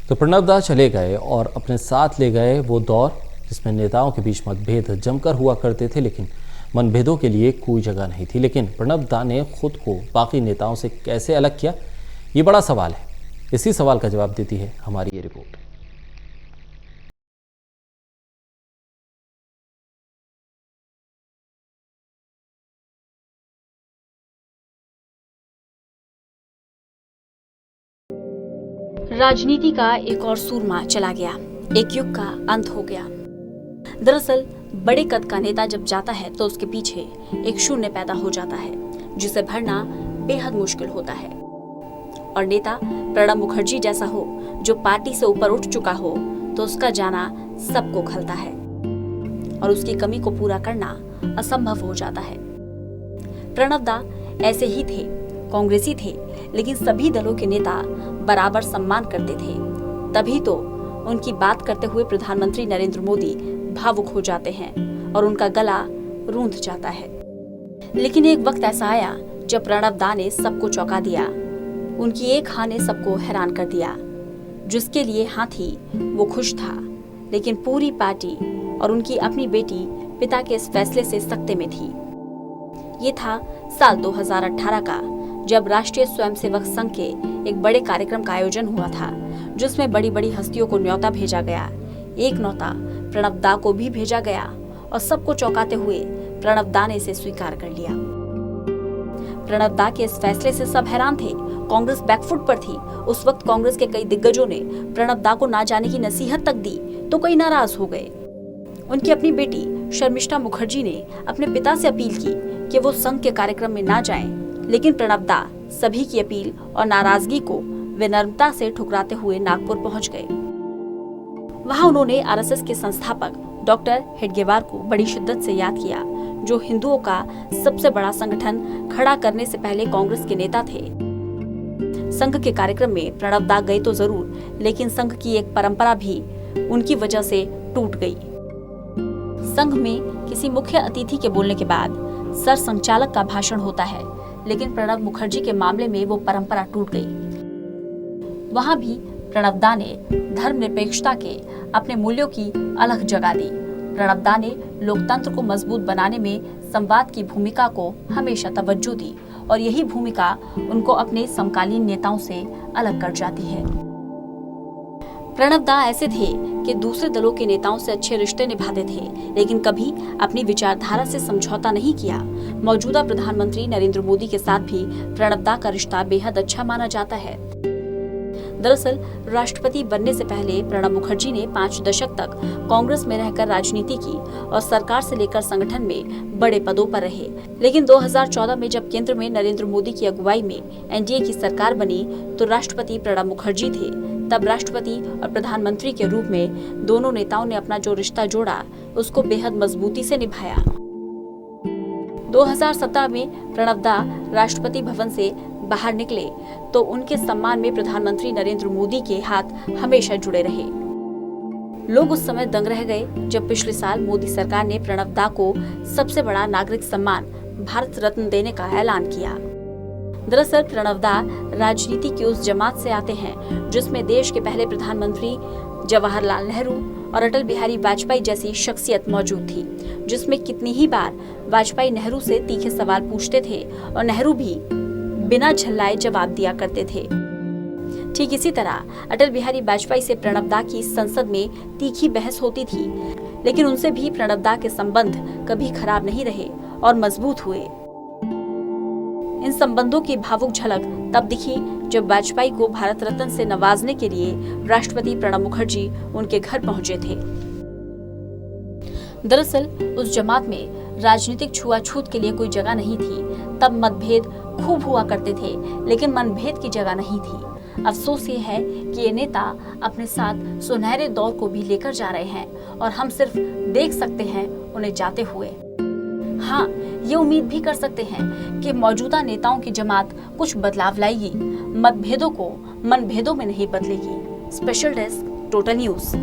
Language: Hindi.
तो प्रणब दा चले गए और अपने साथ ले गए वो दौर जिसमें नेताओं के बीच मतभेद जमकर हुआ करते थे, लेकिन मनभेदों के लिए कोई जगह नहीं थी। लेकिन प्रणब दा ने खुद को बाकी नेताओं से कैसे अलग किया, ये बड़ा सवाल है। इसी सवाल का जवाब देती है हमारी ये रिपोर्ट। राजनीति का एक और सूरमा चला गया, एक युग का अंत हो गया। दरअसल बड़े कद का नेता जब जाता है तो उसके पीछे एक शून्य पैदा हो जाता है जिसे भरना बेहद मुश्किल होता है। और नेता प्रणब मुखर्जी जैसा हो जो पार्टी से ऊपर उठ चुका हो तो उसका जाना सबको खलता है और उसकी कमी को पूरा करना असंभव हो जाता है। प्रणब दा ऐसे ही थे, कांग्रेसी थे, लेकिन सभी दलों के नेता बराबर सम्मान करते थे। तभी तो उनकी बात करते हुए प्रधानमंत्री नरेंद्र मोदी भावुक हो जाते हैं और उनका गला रूंध जाता है। लेकिन एक वक्त ऐसा आया जब प्रणब दा ने सबको चौंका दिया। उनकी एक हाँ ने सबको हैरान कर दिया। जिसके लिए हाँ थी वो खुश था, लेकिन पूरी पार्टी और उनकी अपनी बेटी पिता के इस फैसले से सख्ते में थी। ये था साल 2018 का, जब राष्ट्रीय स्वयंसेवक संघ के एक बड़े कार्यक्रम का आयोजन हुआ था जिसमें बड़ी बड़ी हस्तियों को न्योता भेजा गया। एक न्योता प्रणब दा को भी भेजा गया और सबको चौंकाते हुए प्रणब दा ने इसे स्वीकार कर लिया। प्रणब दा के इस फैसले से सब हैरान थे। कांग्रेस बैकफुट पर थी। उस वक्त कांग्रेस के कई दिग्गजों ने प्रणब दा को ना जाने की नसीहत तक दी तो कई नाराज हो गए। उनकी अपनी बेटी शर्मिष्ठा मुखर्जी ने अपने पिता से अपील की कि वो संघ के कार्यक्रम में ना जाएं, लेकिन प्रणब दा सभी की अपील और नाराजगी को विनम्रता से ठुकराते हुए नागपुर पहुंच गए। वहां उन्होंने आरएसएस के संस्थापक डॉक्टर हेडगेवार को बड़ी शिद्दत से याद किया, जो हिंदुओं का सबसे बड़ा संगठन खड़ा करने से पहले कांग्रेस के नेता थे। संघ के कार्यक्रम में प्रणब दा गए तो जरूर, लेकिन संघ की एक परंपरा भी उनकी वजह से टूट गई। संघ में किसी मुख्य अतिथि के बोलने के बाद सर संचालक का भाषण होता है, लेकिन प्रणब मुखर्जी के मामले में वो परंपरा टूट गई। वहां भी प्रणब दा ने धर्मनिरपेक्षता के अपने मूल्यों की अलग जगह दी। प्रणब दा ने लोकतंत्र को मजबूत बनाने में संवाद की भूमिका को हमेशा तवज्जो दी और यही भूमिका उनको अपने समकालीन नेताओं से अलग कर जाती है। प्रणब दा ऐसे थे कि दूसरे दलों के नेताओं से अच्छे रिश्ते निभाते थे, लेकिन कभी अपनी विचारधारा से समझौता नहीं किया। मौजूदा प्रधानमंत्री नरेंद्र मोदी के साथ भी प्रणब दा का रिश्ता बेहद अच्छा माना जाता है। दरअसल राष्ट्रपति बनने से पहले प्रणब मुखर्जी ने 5 दशक तक कांग्रेस में रहकर राजनीति की और सरकार से लेकर संगठन में बड़े पदों पर रहे। लेकिन 2014 में जब केंद्र में नरेंद्र मोदी की अगुवाई में एनडीए की सरकार बनी तो राष्ट्रपति प्रणब मुखर्जी थे। तब राष्ट्रपति और प्रधानमंत्री के रूप में दोनों नेताओं ने अपना जो रिश्ता जोड़ा उसको बेहद मजबूती से निभाया। 2017 में प्रणब दा राष्ट्रपति भवन से बाहर निकले तो उनके सम्मान में प्रधानमंत्री नरेंद्र मोदी के हाथ हमेशा जुड़े रहे। लोग उस समय दंग रह गए जब पिछले साल मोदी सरकार ने प्रणब दा को सबसे बड़ा नागरिक सम्मान भारत रत्न देने का ऐलान किया। दरअसल प्रणब दा राजनीति की उस जमात से आते हैं जिसमें देश के पहले प्रधानमंत्री जवाहरलाल नेहरू और अटल बिहारी वाजपेयी जैसी शख्सियत मौजूद थी, जिसमें कितनी ही बार वाजपेयी नेहरू से तीखे सवाल पूछते थे और नेहरू भी बिना झल्लाए जवाब दिया करते थे। ठीक इसी तरह अटल बिहारी वाजपेयी से प्रणब दा की संसद में तीखी बहस होती थी, लेकिन उनसे भी प्रणब दा के संबंध कभी खराब नहीं रहे और मजबूत हुए। इन संबंधों की भावुक झलक तब दिखी जब वाजपेयी को भारत रत्न से नवाजने के लिए राष्ट्रपति प्रणब मुखर्जी उनके घर पहुंचे थे। दरअसल उस जमात में राजनीतिक छुआछूत के लिए कोई जगह नहीं थी। तब मतभेद खूब हुआ करते थे, लेकिन मनभेद की जगह नहीं थी। अफसोस ये है कि ये नेता अपने साथ सुनहरे दौर को भी लेकर जा रहे हैं और हम सिर्फ देख सकते हैं उन्हें जाते हुए। हाँ, ये उम्मीद भी कर सकते हैं कि मौजूदा नेताओं की जमात कुछ बदलाव लाएगी, मतभेदों को मनभेदों में नहीं बदलेगी। Special desk, total news.